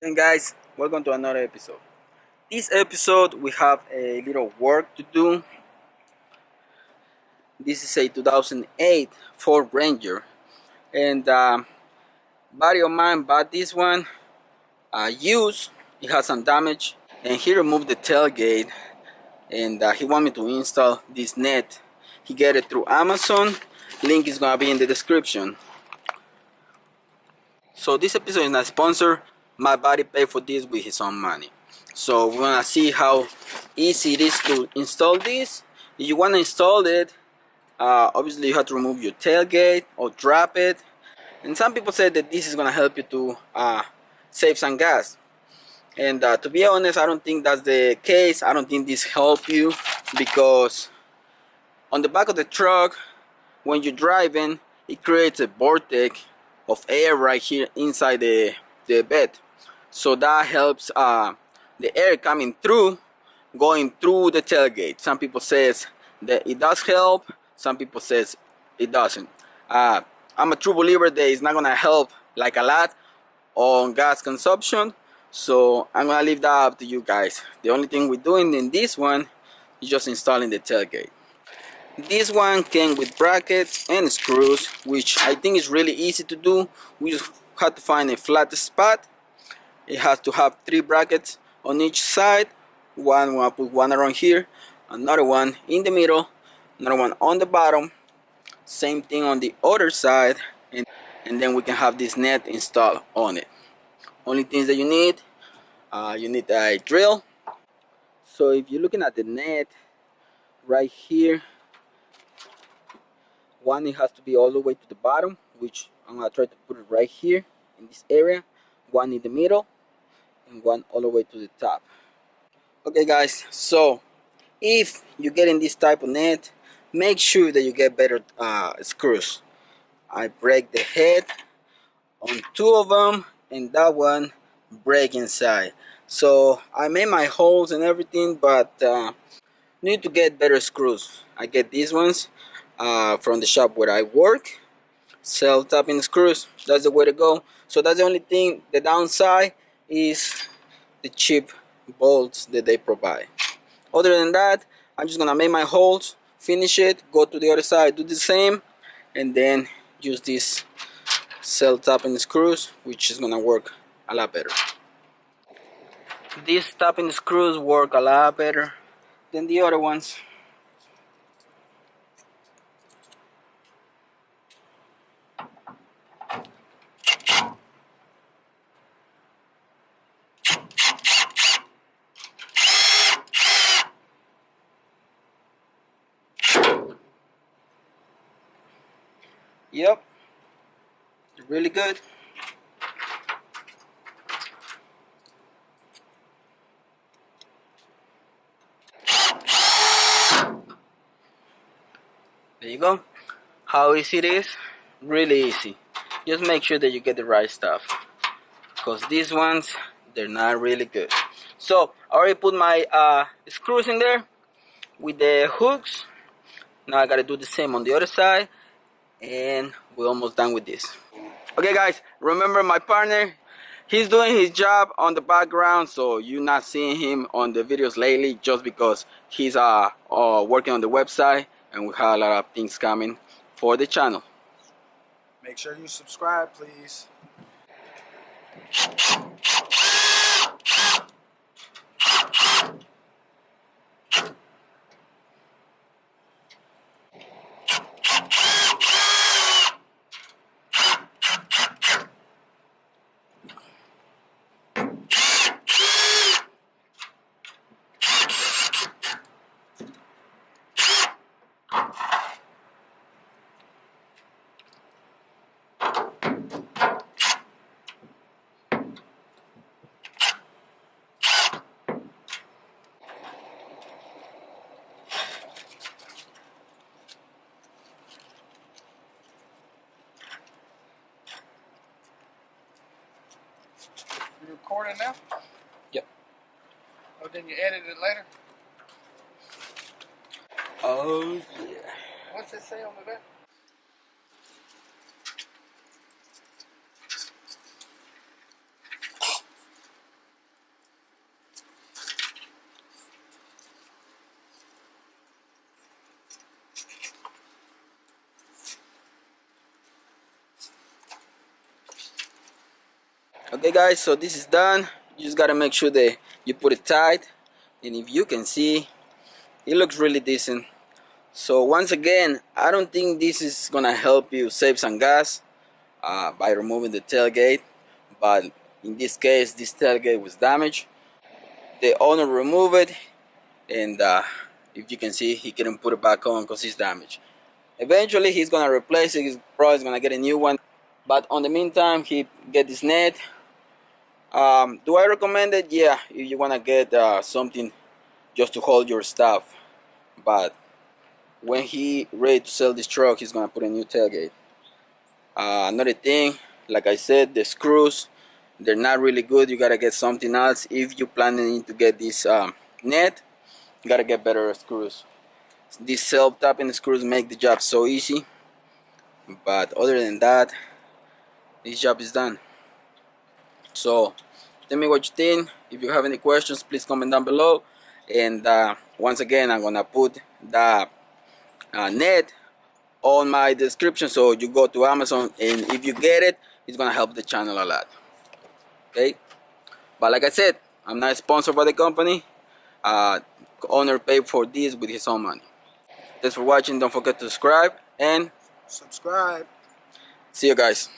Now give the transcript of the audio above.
And guys, welcome to another episode. This episode we have a little work to do. This is a 2008 Ford Ranger, and buddy of mine bought this one used. It has some damage, and he removed the tailgate, and he wanted me to install this net. He get it through Amazon. Link is gonna be in the description. So this episode is not sponsored. My buddy paid for this with his own money. So we're gonna see how easy it is to install this. If you wanna install it, obviously you have to remove your tailgate or drop it. And some people say that this is gonna help you to save some gas. And to be honest, I don't think that's the case. I don't think this helps you because on the back of the truck, when you're driving, it creates a vortex of air right here inside the bed. So that helps the air coming through, going through the tailgate. Some people says that it does help. Some people says it doesn't. I'm a true believer that it's not gonna help like a lot on gas consumption. So I'm gonna leave that up to you guys. The only thing we're doing in this one is just installing the tailgate. This one came with brackets and screws, which I think is really easy to do. We just have to find a flat spot. It has to have 3 brackets on each side. One, we'll put one around here, another one in the middle, another one on the bottom. Same thing on the other side, and then we can have this net installed on it. Only things that you need a drill. So if you're looking at the net right here, one, it has to be all the way to the bottom, which I'm gonna try to put it right here in this area. One in the middle, and one all the way to the top. Okay guys, so if you're getting this type of net, make sure that you get better screws. I break the head on 2 of them, and that one break inside. So I made my holes and everything, but need to get better screws. I get these ones from the shop where I work. Self-tapping screws, that's the way to go. So that's the only thing. The downside is the cheap bolts that they provide. Other than that, I'm just gonna make my holes, finish it, go to the other side, do the same, and then use these self-tapping screws, which is gonna work a lot better. These tapping screws work a lot better than the other ones. Yep, really good. There you go. How easy it is? Really easy. Just make sure that you get the right stuff, because these ones, they're not really good. So I already put my screws in there with the hooks. Now I gotta do the same on the other side, and we're almost done with this. Okay guys, remember my partner, he's doing his job on the background, so you're not seeing him on the videos lately just because he's working on the website, and we have a lot of things coming for the channel. Make sure you subscribe, please. You recording now? Yep. Oh, then you edit it later? Oh yeah. What's it say on the back? Okay guys, so this is done. You just gotta make sure that you put it tight, and if you can see, it looks really decent. So once again, I don't think this is gonna help you save some gas by removing the tailgate, but in this case this tailgate was damaged. The owner removed it, and if you can see, he couldn't put it back on because it's damaged. Eventually he's gonna replace it. He's probably gonna get a new one, but on the meantime he get this net. Do I recommend it? Yeah, if you wanna get something just to hold your stuff, but when he ready to sell this truck, he's gonna put a new tailgate. Another thing, like I said, the screws, they're not really good. You gotta get something else. If you're planning to get this net, you gotta get better screws. These self-tapping screws make the job so easy, but other than that, this job is done. So tell me what you think. If you have any questions, please comment down below. And once again, I'm gonna put the net on my description, so you go to Amazon, and if you get it, it's gonna help the channel a lot. Okay, but like I said, I'm not sponsored by the company. Owner paid for this with his own money. Thanks for watching. Don't forget to subscribe and Subscribe. see you guys.